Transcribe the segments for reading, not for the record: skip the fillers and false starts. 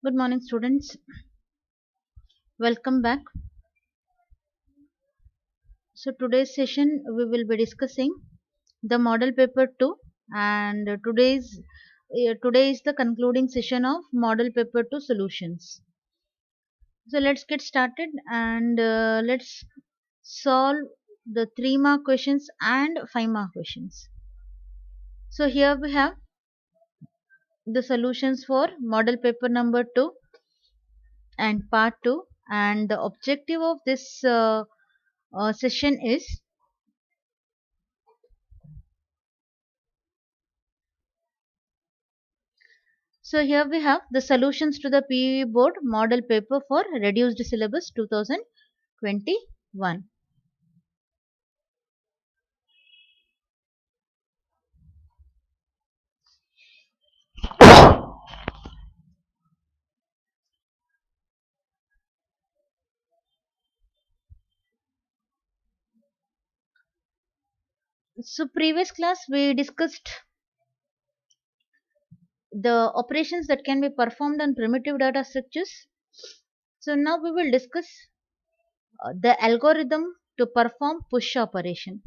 Good morning, students. Welcome back. So, today's session we will be discussing the model paper 2, and today is the concluding session of model paper 2 solutions. So, let's get started and let's solve the 3 mark questions and 5 mark questions. So, here we have the solutions for model paper number 2 and part 2, and the objective of this session is. So here we have the solutions to the PUE board model paper for reduced syllabus 2021. So previous class we discussed the operations that can be performed on primitive data structures. So now we will discuss the algorithm to perform push operation.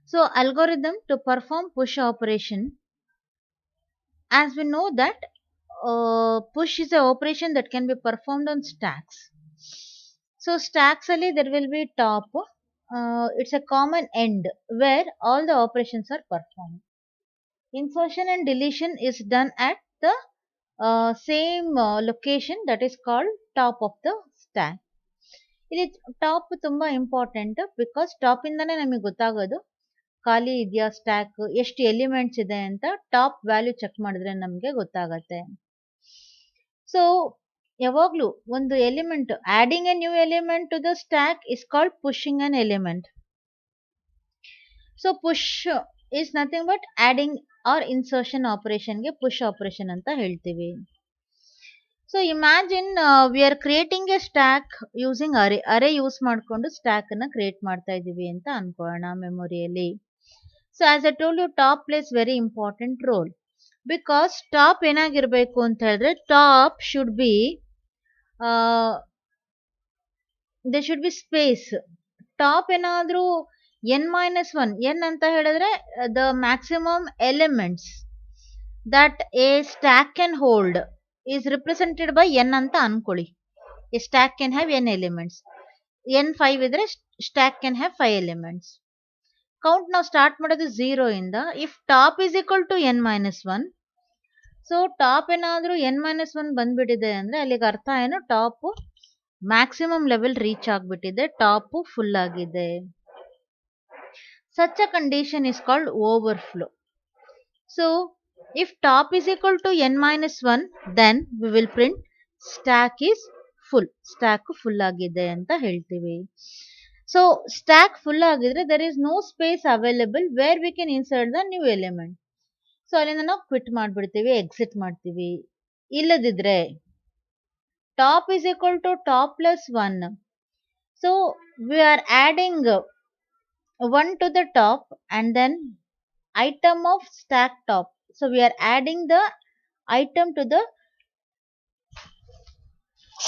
So algorithm to perform push operation, as we know that push is an operation that can be performed on stacks. So stacks ali there will be top. It's a common end where all the operations are performed. Insertion and deletion is done at the same location, that is called top of the stack. ಇಲ್ಲಿ top ತುಂಬಾ important because top ಇಂದಾನೆ ನಮಗೆ ಗೊತ್ತಾಗೋದು ಖಾಲಿ ಇದೆಯಾ stack, ಎಷ್ಟು elements ಇದೆ ಅಂತ ಟಾಪ್ ವ್ಯಾಲ್ಯೂ ಚೆಕ್ ಮಾಡಿದ್ರೆ ನಮಗೆ ಗೊತ್ತಾಗತ್ತೆ. ಸೊ ಯಾವಾಗ್ಲೂ ಒಂದು element adding a new element to the stack is called pushing an element. So push is nothing but adding or insertion ಆಪರೇಷನ್ಗೆ ಪುಷ್ ಆಪರೇಷನ್ ಅಂತ ಹೇಳ್ತೀವಿ. So imagine we are creating a stack using array use ಮಾಡಿಕೊಂಡು stack ಅನ್ನ create ಮಾಡ್ತಾ ಇದೀವಿ ಅಂತ ಅನ್ಕೊಳ್ಳೋಣ ಮೆಮೊರಿಯಲ್ಲಿ. So as I told you, top place very important role because top ಏನಾಗಿರ್ಬೇಕು ಅಂತ ಹೇಳಿದ್ರೆ top should be they should B space. Top ಏನಾದ್ರೂ n-1 n ಅಂತ ಹೇಳಿದ್ರೆ the maximum elements that A stack can hold is represented by n ಅಂತ ಅನ್ಕೊಳ್ಳಿ. A stack can have n elements. n5 ಇದ್ರೆ stack can have 5 elements. Count ನಾವು start ಮಾಡೋದು 0 ಇಂದ. If top is equal to n-1, so top ಏನಾದ್ರೂ n-1 ಬಂದ್ಬಿಟ್ಟಿದೆ ಅಂದ್ರೆ ಅಲ್ಲಿಗೆ ಅರ್ಥ ಏನು, ಟಾಪ್ ಮ್ಯಾಕ್ಸಿಮಮ್ ಲೆವೆಲ್ ರೀಚ್ ಆಗ್ಬಿಟ್ಟಿದೆ, ಟಾಪ್ ಫುಲ್ ಆಗಿದೆ. Such a condition is called overflow. So if top is equal to n-1, then we will print stack is full. Stack full agide anta heltivi. So stack full agidre there is no space available where we can insert the new element. So ಅಲ್ಲಿಂದ ನಾವು quit ಮಾಡ್ಬಿಡ್ತೀವಿ, exit ಮಾಡ್ತೀವಿ. ಇಲ್ಲದಿದ್ರೆ top is equal to top plus 1. So we are adding 1 to the top and then item of stack top. So we are adding the item to the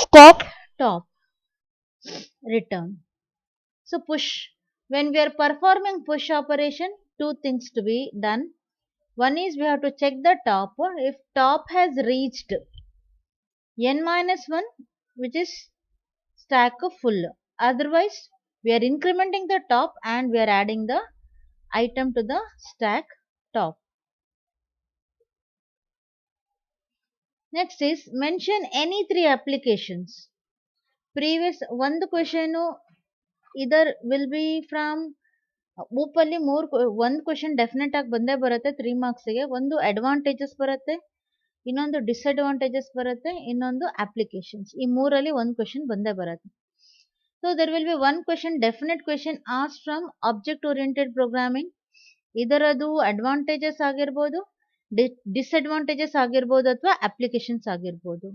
stack top, return. So push, when we are performing push operation, two things to be done. One is we have to check the top. If top has reached n-1, which is stack full, otherwise we are incrementing the top and we are adding the item to the stack top. Next is mention any 3 applications. Previous ಒಂದು question ಇದರ್ will be from ಊಪಲ್ಲಿ ಒಂದು question definite ಆಗಿ ಬಂದೇ ಬರುತ್ತೆ 3 ಮಾರ್ಕ್ಸ್ಗೆ. ಒಂದು advantages ಬರುತ್ತೆ, ಇನ್ನೊಂದು disadvantages ಬರುತ್ತೆ, ಇನ್ನೊಂದು ಅಪ್ಲಿಕೇಶನ್ಸ್. ಈ ಮೂರಲ್ಲಿ ಒಂದು ಕ್ವೆಶನ್ ಬಂದೇ ಬರುತ್ತೆ. So there will be one question, definite question as from object oriented programming. ಇದರದು ಅಡ್ವಾಂಟೇಜಸ್ ಆಗಿರ್ಬೋದು, ಡಿಸ್ಅಡ್ವಾಂಟೇಜಸ್ ಆಗಿರ್ಬೋದು, ಅಥವಾ ಅಪ್ಲಿಕೇಶನ್ಸ್ ಆಗಿರ್ಬೋದು.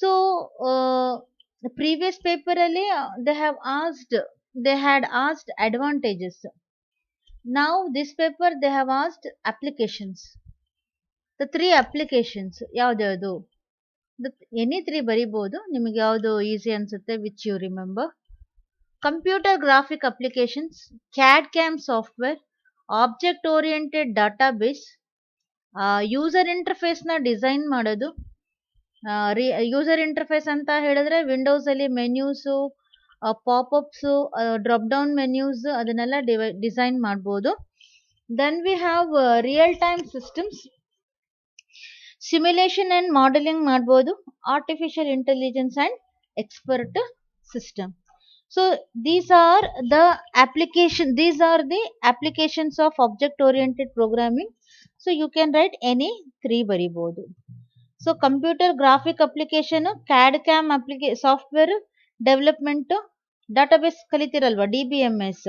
ಸೊ previous paper ಅಲ್ಲಿ they had asked advantages. Now this paper they have asked applications. The three applications ಯಾವ್ದ್ಯಾವುದು? Any three ಬರಿಬೋದು, ನಿಮಗೆ ಯಾವುದು ಈಸಿ ಅನ್ಸುತ್ತೆ, which you remember. Computer graphic applications, CAD CAM software, object oriented database, user ಇಂಟರ್ಫೇಸ್ನ design ಮಾಡೋದು. User interface ಅಂತ ಹೇಳಿದ್ರೆ ವಿಂಡೋಸಲ್ಲಿ ಮೆನ್ಯೂಸು, ಪಾಪಪ್ಸು, drop down ಮೆನ್ಯೂಸ್ ಅದನ್ನೆಲ್ಲ ಡಿಸೈನ್ ಮಾಡ್ಬೋದು. Then we have real time systems, simulation and modelling ಮಾಡ್ಬೋದು, artificial intelligence and expert system. So these are the applications of object oriented programming. So you can write any three ಬರಿಬೋದು. So computer graphic application, CAD CAM software development, database ಕಲಿತಿರಲ್ವಾ DBMS,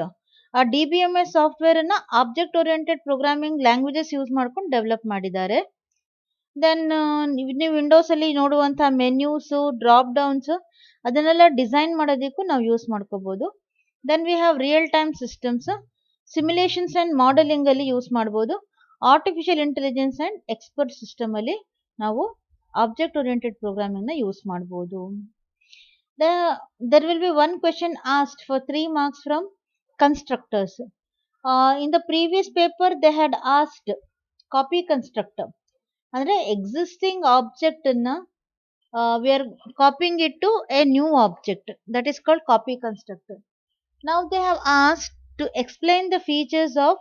ಆ DBMS software ಅನ್ನ object oriented programming languages use ಮಾಡ್ಕೊಂಡು develop ಮಾಡಿದ್ದಾರೆ. Then ನೀವು Windows ಅಲ್ಲಿ ನೋಡುವಂತಹ menus, drop downs ಅದನ್ನೆಲ್ಲ ಡಿಸೈನ್ ಮಾಡೋದಕ್ಕೂ ನಾವು ಯೂಸ್ ಮಾಡ್ಕೋಬಹುದು. Then we have real time systems, simulations and modelling ಅಲ್ಲಿ ಯೂಸ್ ಮಾಡ್ಬೋದು, artificial intelligence and expert system ಅಲ್ಲಿ ನಾವು ಆಬ್ಜೆಕ್ಟ್ ಓರಿಯೆಂಟೆಡ್ ಪ್ರೋಗ್ರಾಮಿಂಗ್ ನ ಯೂಸ್ ಮಾಡ್ಬೋದು. There will be one question asked for 3 marks from constructors. In the previous paper they had asked copy constructor, ಅಂದ್ರೆ existing object ಅನ್ನ we are copying it to a new object, that is called copy constructor. Now they have asked to explain the features of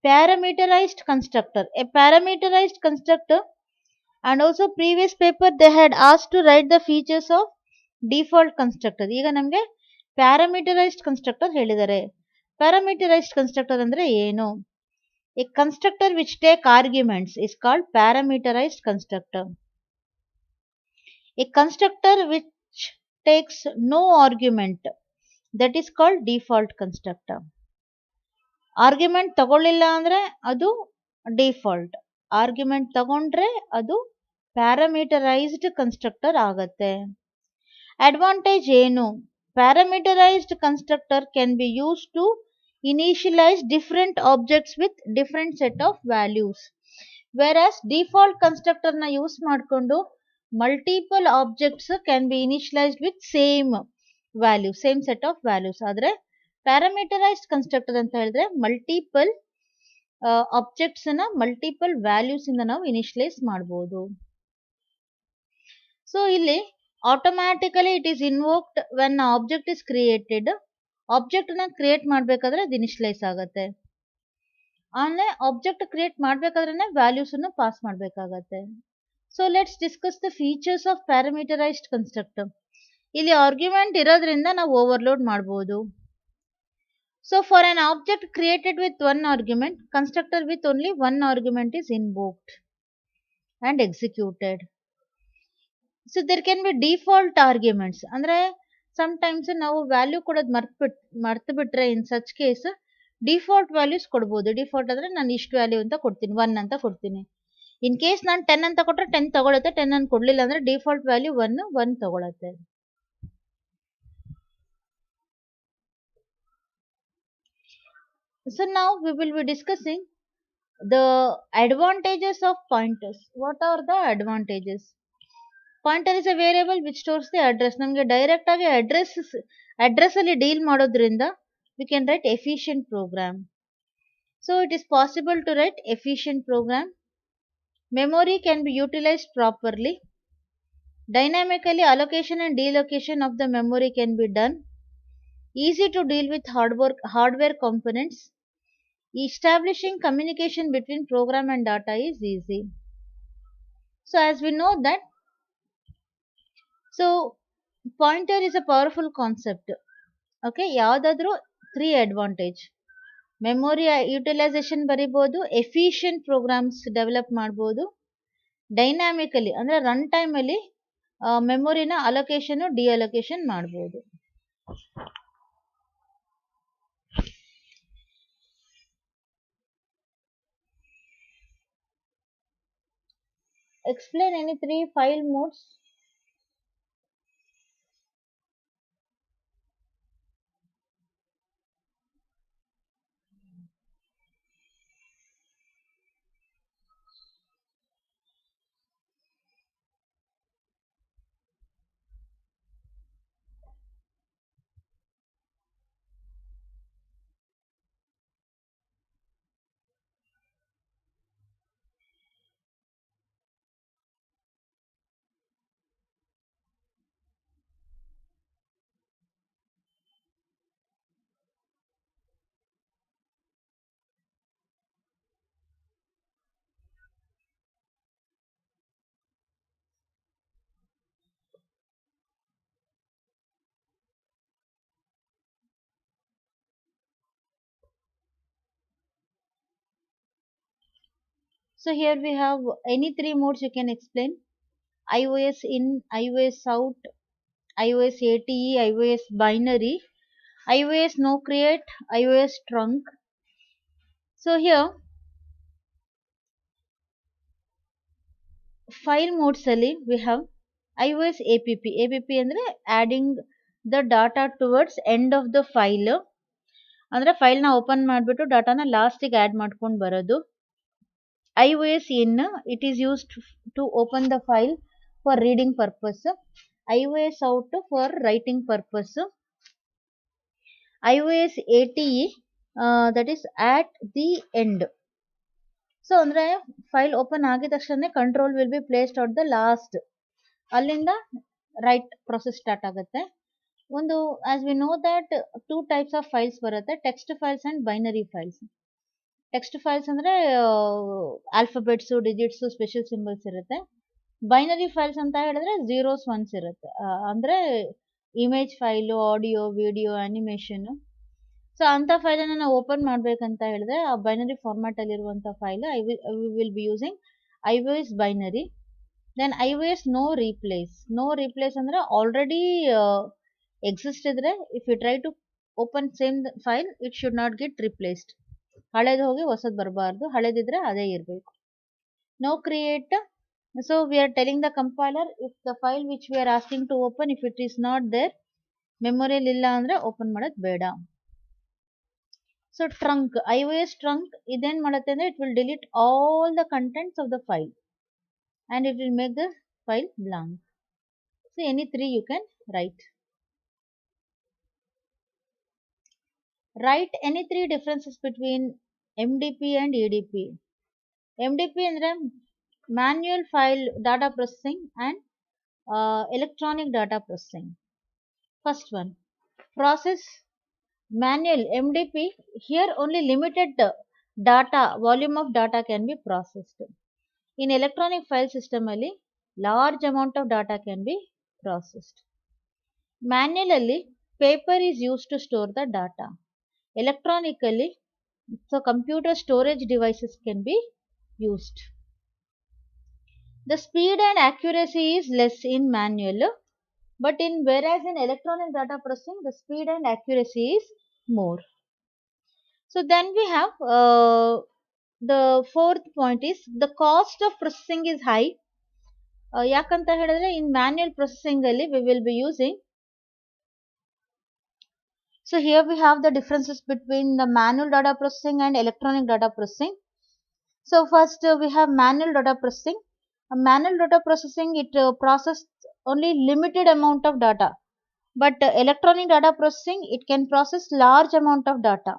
parameterized constructor. A parameterized constructor, and also previous paper they had asked to write the features of default constructor. ಈಗ ನಮಗೆ parameterized constructor ಹೇಳಿದ್ದಾರೆ. parameterized constructor ಅಂದ್ರೆ ಏನು? A constructor which take arguments is called parameterized constructor. A constructor which takes no argument, that is called default constructor. Argument ತಗೊಳ್ಳಿಲ್ಲ ಅಂದ್ರೆ ಅದು default, argument ತಗೊಂಡ್ರೆ ಅದು ಪ್ಯಾರಾಮೀಟರೈಸ್ಡ್ ಕನ್ಸ್ಟ್ರಕ್ಟರ್ ಆಗತ್ತೆ. ಅಡ್ವಾಂಟೇಜ್ ಏನು? Parameterised constructor can be use to initialise different objects with different set of values, whereas default constructor ನ use ಮಾಡಿಕೊಂಡು multiple objects can be initialised with same value, same set of values. ಆದ್ರೆ parameterised constructor ಅಂತ ಹೇಳಿದ್ರೆ multiple objects ನ multiple values ಇಂದ ನಾವು initialise ಮಾಡಬಹುದು. So ಇಲ್ಲಿ automatically it is invoked when object is created. Object ನ ಕ್ರಿಯೇಟ್ ಮಾಡ್ಬೇಕಾದ್ರೆ ಅದು ಇನಿಷಿಯಲೈಸ್ ಆಗುತ್ತೆ. ಆಮೇಲೆ ಆಬ್ಜೆಕ್ಟ್ ಕ್ರಿಯೇಟ್ ಮಾಡ್ಬೇಕಾದ್ರೆ ವ್ಯಾಲ್ಯೂಸ್ ಅನ್ನು ಪಾಸ್ ಮಾಡ್ಬೇಕಾಗತ್ತೆ. So let's discuss the features of parameterised constructor. ಇಲ್ಲಿ ಆರ್ಗ್ಯುಮೆಂಟ್ ಇರೋದ್ರಿಂದ ನಾವು ಓವರ್ಲೋಡ್ ಮಾಡಬಹುದು. So for an object created with one argument, constructor with only one argument is invoked and executed. So there can be default arguments. ಅಂದ್ರೆ sometimes ನಾವು value ಕೊಡೋದು ಮರ್ತು ಬಿಟ್ರೆ in such case default values ಕೊಡ್ಬೋದು. Default ಅಂದ್ರೆ ನಾನು ಇಷ್ಟು value ಅಂತ ಕೊಡ್ತೀನಿ, 1 ಅಂತ ಕೊಡ್ತೀನಿ. ಇನ್ ಕೇಸ್ ನಾನು 10 ಅಂತ ಕೊಟ್ರೆ 10 ತಗೊಳುತ್ತೆ, 10 ಅನ್ನು ಕೊಡ್ಲಿಲ್ಲ ಅಂದ್ರೆ ಡಿಫಾಲ್ಟ್ ವ್ಯಾಲ್ಯೂ 1 ತಗೊಳುತ್ತೆ. So now we will be discussing the advantages of pointers. What are the advantages? Pointer is a variable which stores the address. ನಮಗೆ ಡೈರೆಕ್ಟ್ ಆಗಿ ಅಡ್ರೆಸ್ ಅಲ್ಲಿ ಡೀಲ್ ಮಾಡೋದ್ರಿಂದ we can write efficient program. So it is possible to write efficient program. Memory can be utilized properly. Dynamically allocation and delocation of the memory can be done. Easy to deal with hardware components. Establishing communication between program and data is easy. So as we know that, so pointer is a powerful concept. Okay, ಯಾವ್ದಾದ್ರು 3 advantage. Memory utilisation ಬರಿಬೋದು, efficient programmes develop ಮಾಡ್ಬೋದು, dynamically ಅಂದ್ರೆ run time ಅಲ್ಲಿ ಮೆಮೊರಿನ allocation ಡಿಅಲೋಕೇಶನ್ ಮಾಡ್ಬೋದು. Explain any 3 file modes. So here we have any three modes you can explain: iOS in, iOS out, iOS ATE, iOS binary, iOS no create, iOS trunk. So here file modes ಅಲ್ಲಿ we have iOS app. app ಅಂದ್ರೆ adding the data towards end of the file. ಅಂದ್ರೆ file ನ open ಮಾಡಿಬಿಟ್ಟು ಡಾಟಾನ ಲಾಸ್ಟಿಗೆ add ಮಾಡ್ಕೊಂಡು ಬರೋದು. iOS in, it is used to open the file for reading purpose. iOS out for writing purpose. iOS ATE, that is at the end. So ಅಂದ್ರೆ file open ಆಗಿದ ತಕ್ಷಣ control will be placed at the last, ಅಲ್ಲಿಂದ write process start ಆಗುತ್ತೆ. ಒಂದು as we know that two types of files ಬರುತ್ತೆ: text files and binary files. Text files ಅಂದ್ರೆ alphabets, digits, special symbols ಇರುತ್ತೆ. Binary files ಅಂತ ಹೇಳಿದ್ರೆ zeros ones ಇರುತ್ತೆ, ಅಂದ್ರೆ image file, audio, video, animation. So ಅಂತ ಫೈಲನ್ನು ನಾವು ಓಪನ್ ಮಾಡಬೇಕಂತ ಹೇಳಿದ್ರೆ ಆ ಬೈನರಿ ಫಾರ್ಮ್ಯಾಟ್ ಅಲ್ಲಿರುವಂಥ file I will be using iOS binary. Then iOS no replace. No replace ಅಂದ್ರೆ ಆಲ್ರೆಡಿ ಎಕ್ಸಿಸ್ಟ್ ಇದ್ರೆ if you try to open same file it should not get replaced. ಹಳೇದು ಹೋಗಿ ಹೊಸದು ಬರಬಾರ್ದು, ಹಳೇದಿದ್ರೆ ಅದೇ ಇರಬೇಕು. No create. So we are telling the compiler if the file which we are asking to open if it is not there, ಮೆಮೊರಿಯಲ್ಲಿ ಇಲ್ಲ ಅಂದ್ರೆ ಓಪನ್ ಮಾಡೋದು ಬೇಡ. ಸೊ ಟ್ರಂಕ್, iOS ಟ್ರಂಕ್ ಇದೇನ್ ಮಾಡುತ್ತೆ ಅಂದ್ರೆ it will delete all the contents of the file and it will make the file blank. So any three you can write. Write any three differences between MDP and EDP. MDP ಅಂದ್ರೆ manual file data processing and electronic data processing. First one, process manual MDP. Here only limited data, volume of data can be processed. In electronic file system ಅಲ್ಲಿ large amount of data can be processed. Manually paper is used to store the data. Electronically, so computer storage devices can be used. The speed and accuracy is less in manual, but whereas in electronic data processing the speed and accuracy is more. So then we have the fourth point is the cost of processing is high. ಯಾಕಂತ ಹೇಳಿದ್ರೆ ಇನ್ manual processing ಅಲ್ಲಿ we will be using. So here we have the differences between the manual data processing and electronic data processing. So first we have manual data processing. Manual data processing it process only limited amount of data, but electronic data processing it can process large amount of data.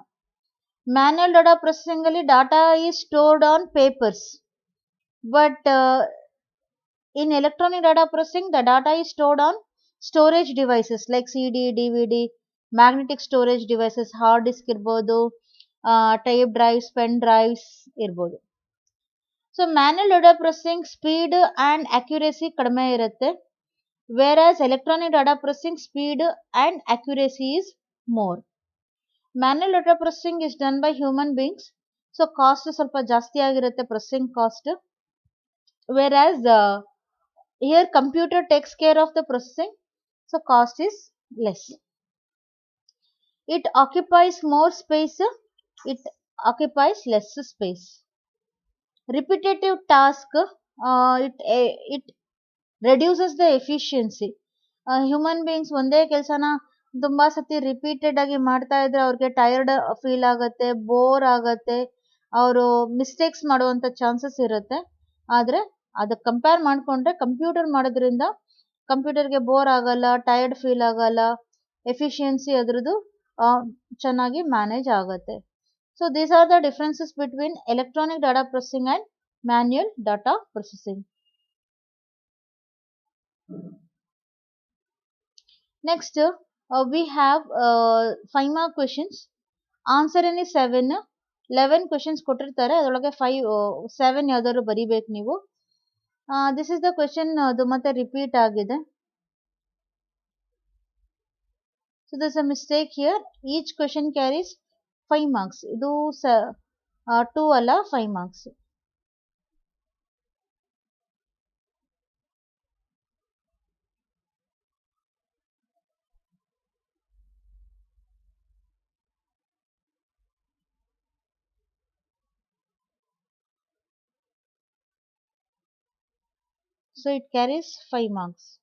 Manual data processing ಅಲ್ಲಿ data is stored on papers, but in electronic data processing the data is stored on storage devices like CD, DVD, magnetic storage devices, hard disk ಇರ್ಬೋದು, tape drives, pen drives ಇರ್ಬೋದು. So manual data processing speed and accuracy ಕಡಿಮೆ ಇರುತ್ತೆ, whereas electronic data processing speed and accuracy is more. Manual data processing is done by human beings, so cost ಸ್ವಲ್ಪ ಜಾಸ್ತಿ ಆಗಿರುತ್ತೆ processing cost, whereas here computer takes care of the processing, so cost is less. It occupies more space, it occupies less space. Repetitive task, it reduces the efficiency. Human beings ಒಂದೇ ಕೆಲಸನ ತುಂಬಾ ಸತಿ repeated ಆಗಿ ಮಾಡ್ತಾ ಇದ್ರೆ ಅವ್ರಿಗೆ tired feel ಆಗುತ್ತೆ, bore ಆಗುತ್ತೆ, ಅವರು ಮಿಸ್ಟೇಕ್ಸ್ ಮಾಡುವಂತ ಚಾನ್ಸಸ್ ಇರುತ್ತೆ. ಆದ್ರೆ ಅದಕ್ಕೆ ಕಂಪೇರ್ ಮಾಡಿಕೊಂಡ್ರೆ ಕಂಪ್ಯೂಟರ್ ಮಾಡೋದ್ರಿಂದ ಕಂಪ್ಯೂಟರ್ಗೆ ಬೋರ್ ಆಗಲ್ಲ, ಟೈರ್ಡ್ ಫೀಲ್ ಆಗಲ್ಲ, ಎಫಿಷಿಯನ್ಸಿ ಅದರದ್ದು ಚೆನ್ನಾಗಿ ಮ್ಯಾನೇಜ್ ಆಗುತ್ತೆ. So these are the differences between electronic data processing and manual data processing. Next we have 5 mark questions. Answer any 7, 11 questions ಕೊಟ್ಟಿರ್ತಾರೆ, ಅದರೊಳಗೆ 7 ಯಾವ್ದಾದ್ರು ಬರಿಬೇಕು ನೀವು. ದಿಸ್ ಇಸ್ ದ ಕ್ವೆಶನ್, ಅದು ಮತ್ತೆ ರಿಪೀಟ್ ಆಗಿದೆ. So this a mistake here. Each question carries 5 marks. ಇದು 2 ಅಲ್ಲ 5 marks. So it carries 5 marks.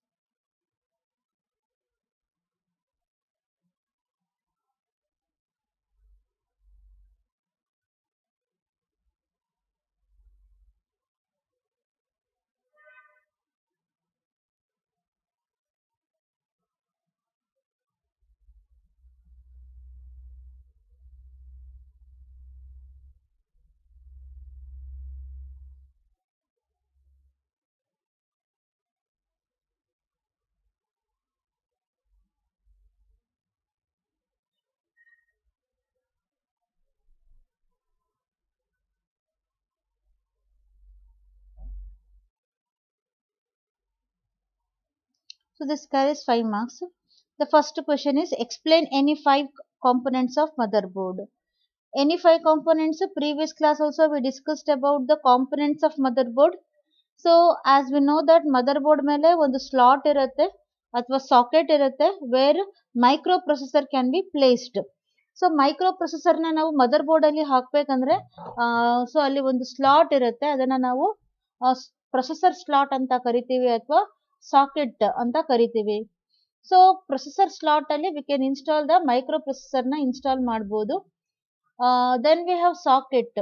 So this carries 5 marks. The first question is explain any 5 components of motherboard. Any 5 components. Previous class also we discussed about the components of motherboard. So as we know that motherboard ಮೇಲೆ ಒಂದು slot ಇರುತ್ತೆ ಅಥವಾ socket ಇರುತ್ತೆ where microprocessor can be placed. So microprocessor ನ ನಾವು mother board ಅಲ್ಲಿ ಹಾಕ್ಬೇಕಂದ್ರೆ so ಅಲ್ಲಿ ಒಂದು ಸ್ಲಾಟ್ ಇರುತ್ತೆ ಅದನ್ನ ನಾವು ಪ್ರೊಸೆಸರ್ ಸ್ಲಾಟ್ ಅಂತ ಕರಿತೀವಿ ಅಥವಾ ಸಾಕೆಟ್ ಅಂತ ಕರಿತೀವಿ. ಸೊ ಪ್ರೊಸೆಸರ್ ಸ್ಲಾಟ್ ಅಲ್ಲಿ we can install the microprocessor ನ ಇನ್ಸ್ಟಾಲ್ ಮಾಡಬಹುದು. Then we have socket.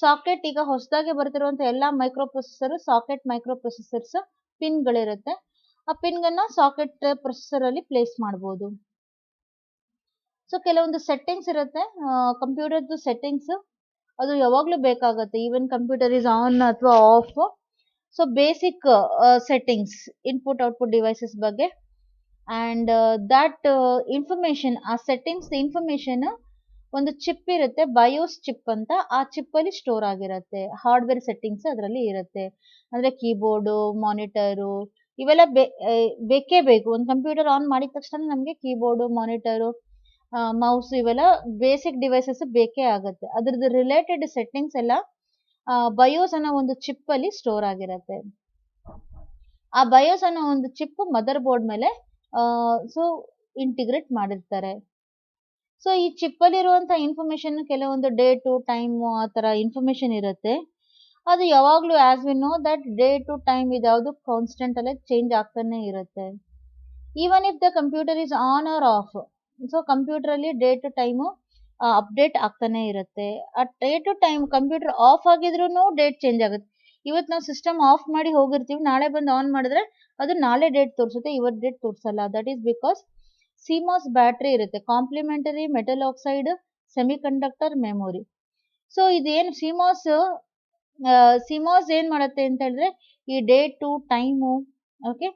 Socket ಈಗ ಹೊಸದಾಗಿ ಬರ್ತಿರುವಂತ ಎಲ್ಲಾ ಮೈಕ್ರೋಪ್ರೊಸೆಸರ್ ಸಾಕೆಟ್ ಮೈಕ್ರೋಪ್ರೊಸೆಸರ್ಸ್ ಪಿನ್ ಗಳಿರುತ್ತೆ. ಆ ಪಿನ್ ಗಳನ್ನ ಸಾಕೆಟ್ ಪ್ರೊಸೆಸರ್ ಅಲ್ಲಿ ಪ್ಲೇಸ್ ಮಾಡಬಹುದು. ಸೊ ಕೆಲವೊಂದು ಸೆಟ್ಟಿಂಗ್ಸ್ ಇರುತ್ತೆ ಕಂಪ್ಯೂಟರ್ದು ಸೆಟ್ಟಿಂಗ್ಸ್ ಅದು ಯಾವಾಗ್ಲೂ ಬೇಕಾಗುತ್ತೆ ಈವನ್ ಕಂಪ್ಯೂಟರ್ ಇಸ್ ಆನ್ ಅಥವಾ off. So basic settings input output devices ಬಗ್ಗೆ ಅಂಡ್ ದಟ್ ಇನ್ಫಾರ್ಮೇಶನ್ ಆ ಸೆಟ್ಟಿಂಗ್ಸ್ ಇನ್ಫಾರ್ಮೇಶನ್ ಒಂದು ಚಿಪ್ ಇರುತ್ತೆ ಬಯೋಸ್ ಚಿಪ್ ಅಂತ ಆ ಚಿಪ್ ಅಲ್ಲಿ ಸ್ಟೋರ್ ಆಗಿರುತ್ತೆ. ಹಾರ್ಡ್ವೇರ್ ಸೆಟ್ಟಿಂಗ್ಸ್ ಅದರಲ್ಲಿ ಇರುತ್ತೆ ಅಂದ್ರೆ ಕೀಬೋರ್ಡು ಮಾನಿಟರು ಇವೆಲ್ಲ ಬೇಕೇ ಬೇಕು. ಒಂದು ಕಂಪ್ಯೂಟರ್ ಆನ್ ಮಾಡಿದ ತಕ್ಷಣ ನಮಗೆ ಕೀಬೋರ್ಡು ಮಾನಿಟರು ಮೌಸ್ ಇವೆಲ್ಲ ಬೇಸಿಕ್ ಡಿವೈಸಸ್ ಬೇಕೇ ಆಗುತ್ತೆ. ಅದ್ರದ್ದು ರಿಲೇಟೆಡ್ ಸೆಟ್ಟಿಂಗ್ಸ್ ಎಲ್ಲ ಬಯೋಸ್ ಅನ್ನೋ ಒಂದು ಚಿಪ್ ಅಲ್ಲಿ ಸ್ಟೋರ್ ಆಗಿರುತ್ತೆ. ಆ ಬಯೋಸ್ ಅನ್ನೋ ಒಂದು ಚಿಪ್ ಮದರ್ ಬೋರ್ಡ್ ಮೇಲೆ ಸೊ ಇಂಟಿಗ್ರೇಟ್ ಮಾಡಿರ್ತಾರೆ. ಸೊ ಈ ಚಿಪ್ ಅಲ್ಲಿ ಇರುವಂತ ಇನ್ಫಾರ್ಮೇಶನ್ ಕೆಲವೊಂದು ಡೇಟು ಟೈಮು ಆ ತರ ಇನ್ಫಾರ್ಮೇಶನ್ ಇರುತ್ತೆ. ಅದು ಯಾವಾಗ್ಲೂ as we know that day to time ಇದ್ಯಾವುದು ಕಾನ್ಸ್ಟೆಂಟ್ ಅಲ್ಲೇ ಚೇಂಜ್ ಆಗ್ತಾನೆ ಇರುತ್ತೆ. Even if the computer is on or off so computer ಅಲ್ಲಿ ಡೇ ಟು ಟೈಮು ಅಪ್ಡೇಟ್ ಆಗ್ತಾನೆ ಇರುತ್ತೆ. ಆ day to time computer off ಆಗಿದ್ರು ಡೇಟ್ ಚೇಂಜ್ ಆಗುತ್ತೆ. ಇವತ್ತು ನಾವು ಸಿಸ್ಟಮ್ ಆಫ್ ಮಾಡಿ ಹೋಗಿರ್ತೀವಿ ನಾಳೆ ಬಂದು ಆನ್ ಮಾಡಿದ್ರೆ ಅದು ನಾಳೆ ಡೇಟ್ ತೋರಿಸುತ್ತೆ ಇವತ್ತು ಡೇಟ್ ತೋರಿಸಲ್ಲ. That is because CMOS battery ಇರುತ್ತೆ complementary metal oxide semiconductor memory. So ಇದೇನು ಸಿಮಾಸ್ ಏನ್ ಮಾಡುತ್ತೆ ಅಂತ ಹೇಳಿದ್ರೆ ಈ ಡೇಟ್ ಟು ಟೈಮು ಓಕೆ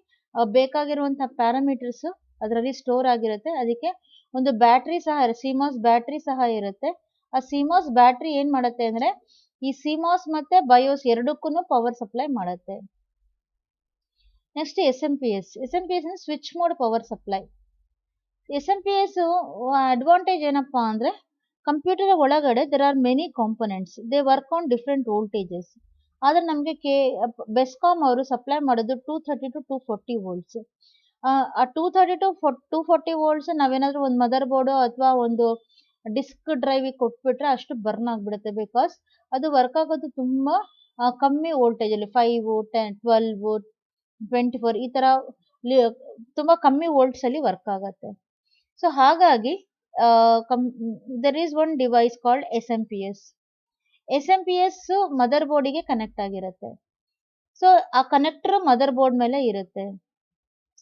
ಬೇಕಾಗಿರುವಂತಹ ಪ್ಯಾರಾಮೀಟರ್ಸ್ ಅದರಲ್ಲಿ ಸ್ಟೋರ್ ಆಗಿರುತ್ತೆ. ಅದಕ್ಕೆ ಒಂದು ಬ್ಯಾಟ್ರಿ ಸಹ ಸಿಮಾಸ್ ಬ್ಯಾಟ್ರಿ ಸಹ ಇರುತ್ತೆ. ಆ ಸಿಮಾಸ್ ಬ್ಯಾಟ್ರಿ ಏನ್ ಮಾಡುತ್ತೆ ಅಂದ್ರೆ ಈ ಸಿಮಾಸ್ ಮತ್ತೆ ಬಯೋಸ್ ಎರಡಕ್ಕೂ ಪವರ್ ಸಪ್ಲೈ ಮಾಡುತ್ತೆ. Next S M P S ಅಂದ್ರೆ switch mode power supply. S M P S advantage ಏನಪ್ಪಾ ಅಂದ್ರೆ ಕಂಪ್ಯೂಟರ್ ಒಳಗಡೆ there are many components they work on different voltages. ಆದ್ರೆ ನಮಗೆ ಬೆಸ್ಕಾಮ್ ಅವರು ಸಪ್ಲೈ ಮಾಡೋದು 230 to 240 ವೋಲ್ಟ್ಸ್. ಆ 230 to 240 ವೋಲ್ಟ್ಸ್ ನಾವೇನಾದ್ರೂ ಒಂದು ಮದರ್ ಬೋರ್ಡ್ ಅಥವಾ ಒಂದು ಡಿಸ್ಕ್ ಡ್ರೈವ್ ಕೊಟ್ಬಿಟ್ರೆ ಅಷ್ಟು ಬರ್ನ್ ಆಗ್ಬಿಡುತ್ತೆ. ಬಿಕಾಸ್ ಅದು ವರ್ಕ್ ಆಗೋದು ತುಂಬಾ ಕಮ್ಮಿ ವೋಲ್ಟೇಜ್ ಅಲ್ಲಿ 5 10 12 24 ಈ ತರ ತುಂಬಾ ಕಮ್ಮಿ ವೋಲ್ಟ್ಸ್ ಅಲ್ಲಿ ವರ್ಕ್ ಆಗುತ್ತೆ. ಸೊ ಹಾಗಾಗಿ there is one device called S M P S. S M P S ಮದರ್ ಬೋರ್ಡಿಗೆ ಕನೆಕ್ಟ್ ಆಗಿರುತ್ತೆ. ಸೊ ಆ ಕನೆಕ್ಟರ್ ಮದರ್ ಬೋರ್ಡ್ ಮೇಲೆ ಇರುತ್ತೆ.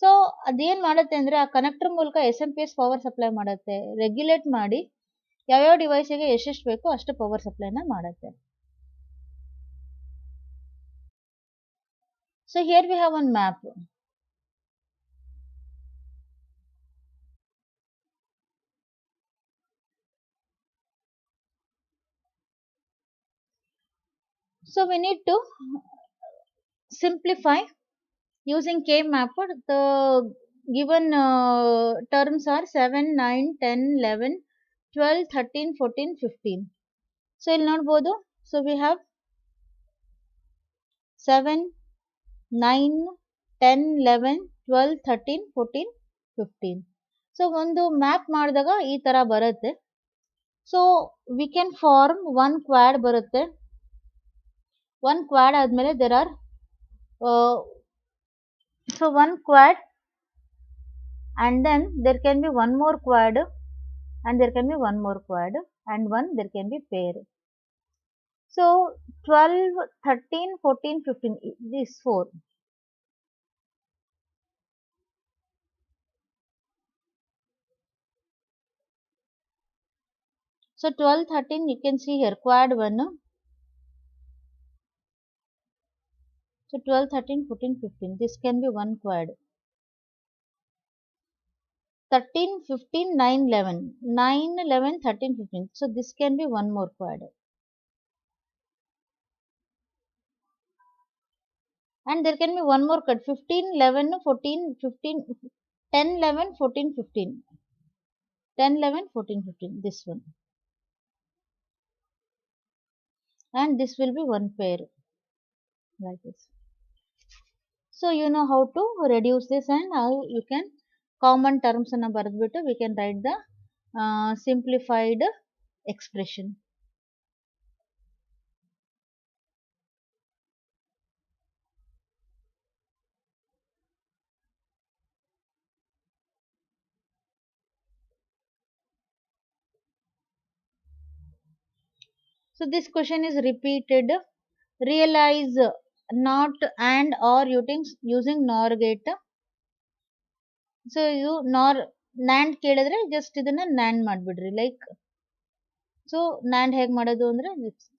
ಸೊ ಅದೇನ್ ಮಾಡುತ್ತೆ ಅಂದ್ರೆ ಆ ಕನೆಕ್ಟರ್ ಮೂಲಕ S M P S power supply ಮಾಡುತ್ತೆ. ರೆಗ್ಯುಲೇಟ್ ಮಾಡಿ ಯಾವ್ಯಾವ ಡಿವೈಸ್ಗೆ ಎಷ್ಟೆಷ್ಟು ಬೇಕೋ ಅಷ್ಟು ಪವರ್ ಸಪ್ಲೈನ ಮಾಡುತ್ತೆ. So here we have one map. So we need to simplify using K mapper. The given terms are 7 9 10 11 12 13 14 15. So ಇಲ್ಲಿ ನೋಡಬಹುದು. So we have 7 9 10 11 12 13 14 15. ಸೊ ಒಂದು ಮ್ಯಾಪ್ ಮಾಡಿದಾಗ ಈ ತರ ಬರುತ್ತೆ. So we can form one quad ಬರುತ್ತೆ. ಒನ್ ಕ್ವಾಡ್ ಆದ್ಮೇಲೆ there are So one quad, and then there can be one more quad, and there can be one more quad, and one there can be pair. So 12, 13, 14, 15, these 4. So 12, 13 you can see here quad 1. So 12, 13, 14, 15, this can be one quad. 13, 15, 9, 11. 9, 11, 13, 15. So this can be one more quad. And there can be one more quad. 15, 11, 14, 15, 10, 11, 14, 15. 10, 11, 14, 15. This one. And this will be one pair. Like this. So you know how to reduce this and how you can common terms in a barbitu we can write the simplified expression. So this question is repeated. Realize not and or using NOR gate. So you NOR NAND ಕೇಳಿದ್ರೆ just ಇದನ್ನ NAND ಮಾಡ್ಬಿಡ್ರಿ like so NAND ಹೇಗೆ ಮಾಡೋದು ಅಂದ್ರೆ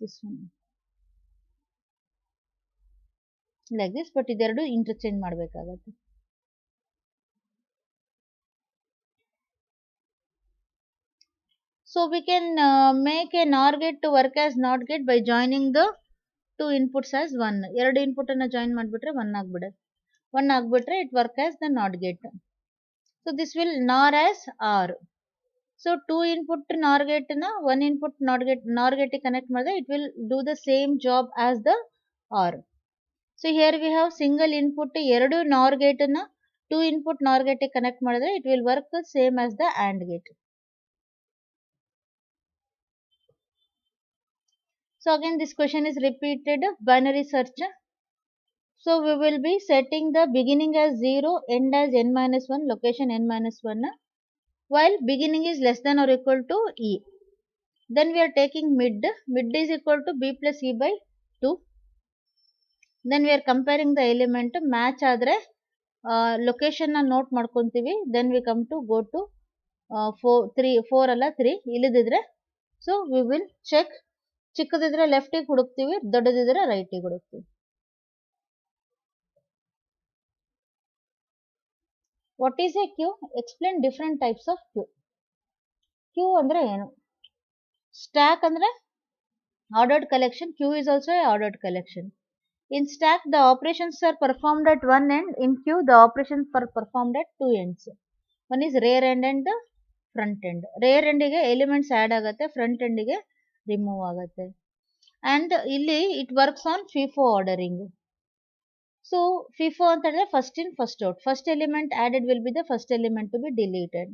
this one like this but ಇದೆರಡು interchange ಮಾಡಬೇಕಾಗುತ್ತೆ. So we can make a NOR gate to work as NOT gate by joining the two inputs as one. ಎರಡು input ಅನ್ನ join ಮಾಡಿಬಿಟ್ರೆ one ಆಗ್ಬಿಡುತ್ತೆ. One ಆಗ್ಬಿಟ್ರೆ it work as the NOT gate. So this will NOR as R. So two input NOR gate na one input NOR gate connect ಮಾಡಿದ್ರೆ it will do the same job as the OR. So here we have single input ಎರಡು NOR gate na two input NOR gate connect ಮಾಡಿದ್ರೆ it will work the same as the AND gate. So again this question is repeated binary search. So we will be setting the beginning as 0, end as n minus 1, location n minus 1 while beginning is less than or equal to e. Then we are taking mid is equal to b plus e by 2. Then we are comparing the element match ಆದರೆ location ನ note ಮಾಡ್ಕೊಂತೀವಿ. then we come to go to 4 ಅಲ್ಲ 3 ಇಲ್ಲದಿದ್ರೆ so we will check ಚಿಕ್ಕದಿದ್ರೆ left ಗೆ ಹುಡುಕ್ತೀವಿ ದೊಡ್ಡದಿದ್ರೆ right ಗೆ ಹುಡುಕ್ತೀವಿ. What is a queue? Explain different types of queue. Queue ಅಂದ್ರೆ ಏನು? Stack ಅಂದ್ರೆ ordered collection. Queue is also a ordered collection. In stack, the operations are performed at one end. In queue, the operations are performed at two ends. One is rear end and the front end. Rear end ಗೆ elements add ಆಗುತ್ತೆ, front end ಗೆ remove ಆಗುತ್ತೆ. And ಇಲ್ಲಿ it works on FIFO ordering. So FIFO ಅಂತ ಹೇಳಿದ್ರೆ first in first out. First element added will be the first element to be deleted.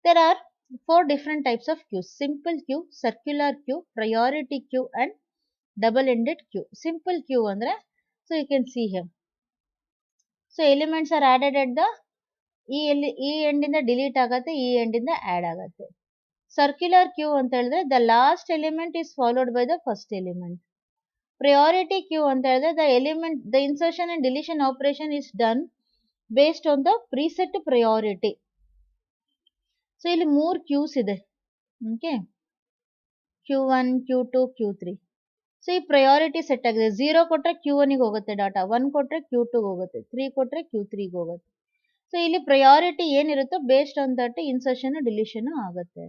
There are 4 different types of queues: simple queue, circular queue, priority queue, and double-ended queue. Simple queue andre so you can see here. So elements are added at the e end inda delete ಆಗುತ್ತೆ, e end inda add ಆಗುತ್ತೆ. Circular queue ಅಂತ ಹೇಳಿದ್ರೆ the last element is followed by the first element. Priority queue ಅಂತ ಹೇಳಿದ್ರೆ the insertion and deletion operation is done based on the preset priority. So ಇಲ್ಲಿ 3 queues ಇದೆ. Okay, Q1, Q2, Q3. So ಈ priority set ಆಗಿದೆ. 0 ಕೊಟ್ಟರೆ Q1 ಗೆ ಹೋಗುತ್ತೆ data, 1 ಕೊಟ್ಟರೆ Q2 ಗೆ ಹೋಗುತ್ತೆ, 3 ಕೊಟ್ಟರೆ Q3 ಗೆ ಹೋಗುತ್ತೆ. ಸೊ ಇಲ್ಲಿ ಪ್ರಯಾರಿಟಿ ಏನಿರುತ್ತೋ based on that insertion deletion ಆಗುತ್ತೆ.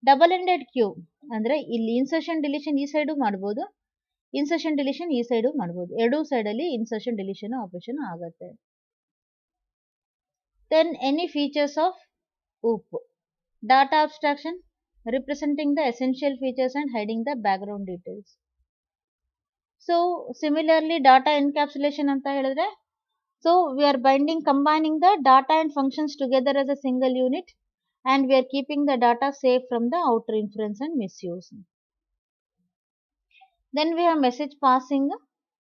ಡಬಲ್ ಎಂಡೆಡ್ ಕ್ಯೂ ಅಂದ್ರೆ ಇಲ್ಲಿ ಇನ್ಸರ್ಷನ್ ಡಿಲಿಷನ್ ಈ ಸೈಡು ಮಾಡ್ಬೋದು, ಇನ್ಸರ್ಷನ್ ಡಿಲಿಷನ್ ಈ ಸೈಡು ಮಾಡ್ಬೋದು. ಎರಡೂ ಸೈಡ್ ಅಲ್ಲಿ ಇನ್ಸರ್ಷನ್ ಡಿಲಿಷನ್ ಆಪರೇಷನ್ ಆಗುತ್ತೆ. Then any features of OOP. Data abstraction, representing the essential features and hiding the background details. So similarly data encapsulation anta helidre, so we are combining the data and functions together as a single unit and we are keeping the data safe from the outer inference and misuse. Then we have message passing.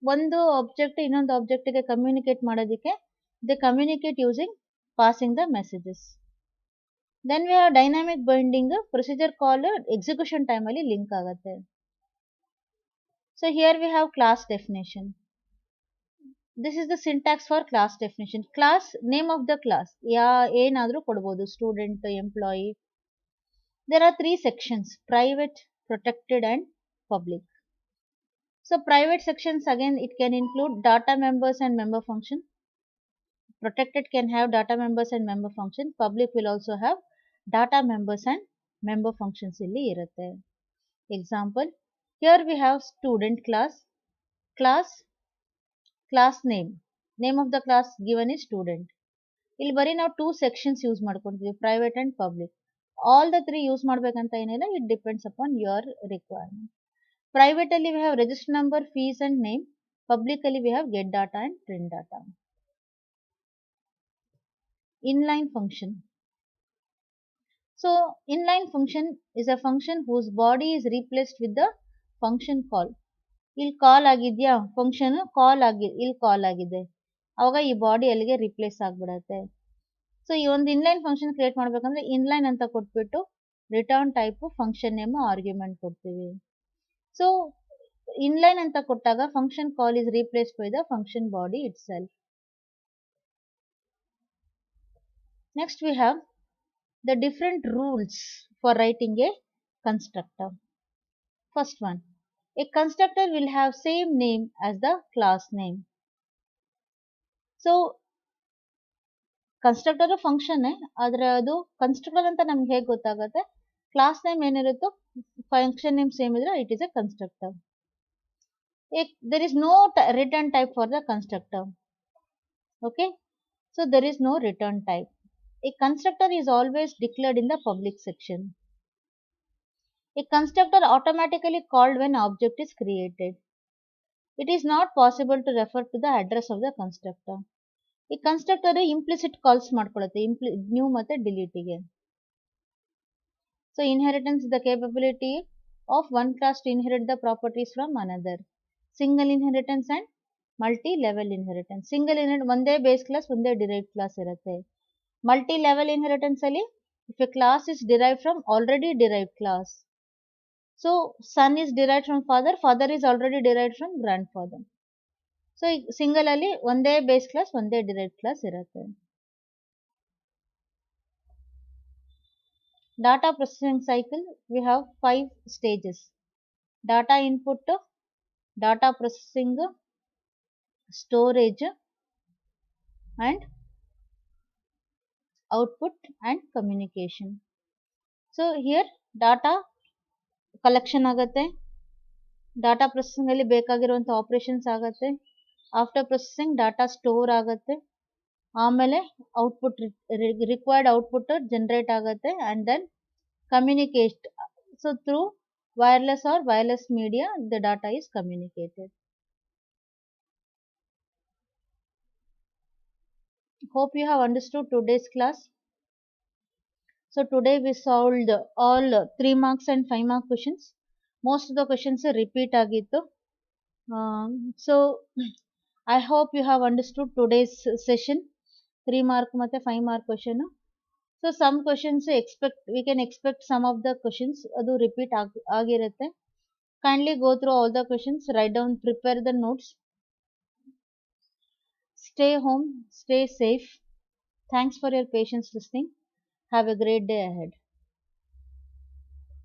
ಒಂದು object ಇನ್ನೊಂದು ಆಬ್ಜೆಕ್ಟ್ಗೆ communicate ಮಾಡೋದಕ್ಕೆ they communicate using passing the messages. Then we have dynamic binding procedure call execution ಟೈಮಲ್ಲಿ link ಆಗುತ್ತೆ. So here we have class definition. This is the syntax for class definition. Class, name of the class. ಏನಾದರೂ ಕೊಡ್ಬೋದು, student, employee. There are three sections: private, protected and public. So private sections, again, it can include data members and member function. Protected can have data members and member function. Public will also have data members and member functions ಇಲ್ಲಿ ಇರುತ್ತೆ. Example, here we have student class. Class name of the class given is student. ಇಲ್ಲಿ ಬರೀ ನಾವು two sections use ಮಾಡ್ಕೊತೀವಿ, private and public. All the three use ಮಾಡ್ಬೇಕಂತ ಏನಿಲ್ಲ, it depends upon your requirement. Private ಅಲ್ಲಿ we have register number, fees and name. Public ಅಲ್ಲಿ we have get data and print data. Inline function. So inline function is a function whose body is replaced with the function call. ಇಲ್ಲಿ ಕಾಲ್ ಆಗಿದ್ಯಾ, function ಇಲ್ಲಿ ಕಾಲ್ ಆಗಿದೆ, ಅವಾಗ ಈ body ಅಲ್ಲಿಗೆ replace ಆಗ್ಬಿಡತ್ತೆ. So ಈ ಒಂದು ಇನ್ಲೈನ್ ಫಂಕ್ಷನ್ ಕ್ರಿಯೇಟ್ ಮಾಡ್ಬೇಕಂದ್ರೆ ಇನ್ಲೈನ್ ಅಂತ ಕೊಟ್ಬಿಟ್ಟು return type function name argument ಕೊಡ್ತೀವಿ. ಸೊ ಇನ್ಲೈನ್ ಅಂತ ಕೊಟ್ಟಾಗ function call is replaced by the function body it self. Next we have the different rules for writing a constructor. First one, a constructor will have same name as the class name. So constructor function ಆದರೆ ಅದು constructor ಅಂತ ನಮ್ಗೆ ಹೇಗೆ ಗೊತ್ತಾಗುತ್ತೆ, class name ಏನಿರುತ್ತೋ function name same ಇದ್ರೆ it is a constructor. There is no return type for the constructor. Okay, so there is no return type. A constructor is always declared in the public section. A constructor automatically called when object is created. It is not possible to refer to the address of the constructor. ಈ constructor implicit calls ಮಾಡ್ಕೊಳ್ಳುತ್ತೆ, new ಮತ್ತೆ ಡಿಲೀಟಿಗೆ. So inheritance the capability of one class to inherit the properties from another. Single inheritance and multi level inheritance. Single ಒಂದೇ base class ಒಂದೇ derived class ಇರುತ್ತೆ. Multi level inheritance ಅಲ್ಲಿ if a class is derived from already derived class. So son is derived from father, father is already derived from grandfather. So single ಅಲ್ಲಿ ಒಂದೇ base class ಒಂದೇ derived class ಇರುತ್ತೆ. Data processing cycle, we have 5 stages: data input, data processing, storage and output and communication. So here data collection ಆಗುತ್ತೆ, data processing ಅಲ್ಲಿ ಬೇಕಾಗಿರುವಂಥ operations ಆಗುತ್ತೆ, after processing data store ಆಗುತ್ತೆ, ಆಮೇಲೆ ಔಟ್ಪುಟ್ ರಿಕ್ವೈರ್ಡ್ ಔಟ್ಪುಟ್ ಜನರೇಟ್ ಆಗುತ್ತೆ and then communicate. So through wireless or wireless media the data is communicated. Hope you have understood today's class. So today we solved all 3 marks and 5 mark questions. Most of the questions repeat agittu. So I hope you have understood today's session. 3 mark ಮತ್ತೆ 5 mark question. So some questions we can expect some of the questions adu repeat ಆಗಿರುತ್ತೆ. Kindly go through all the questions, write down, prepare the notes. Stay home, stay safe. Thanks for your patience listening. Have a great day ahead.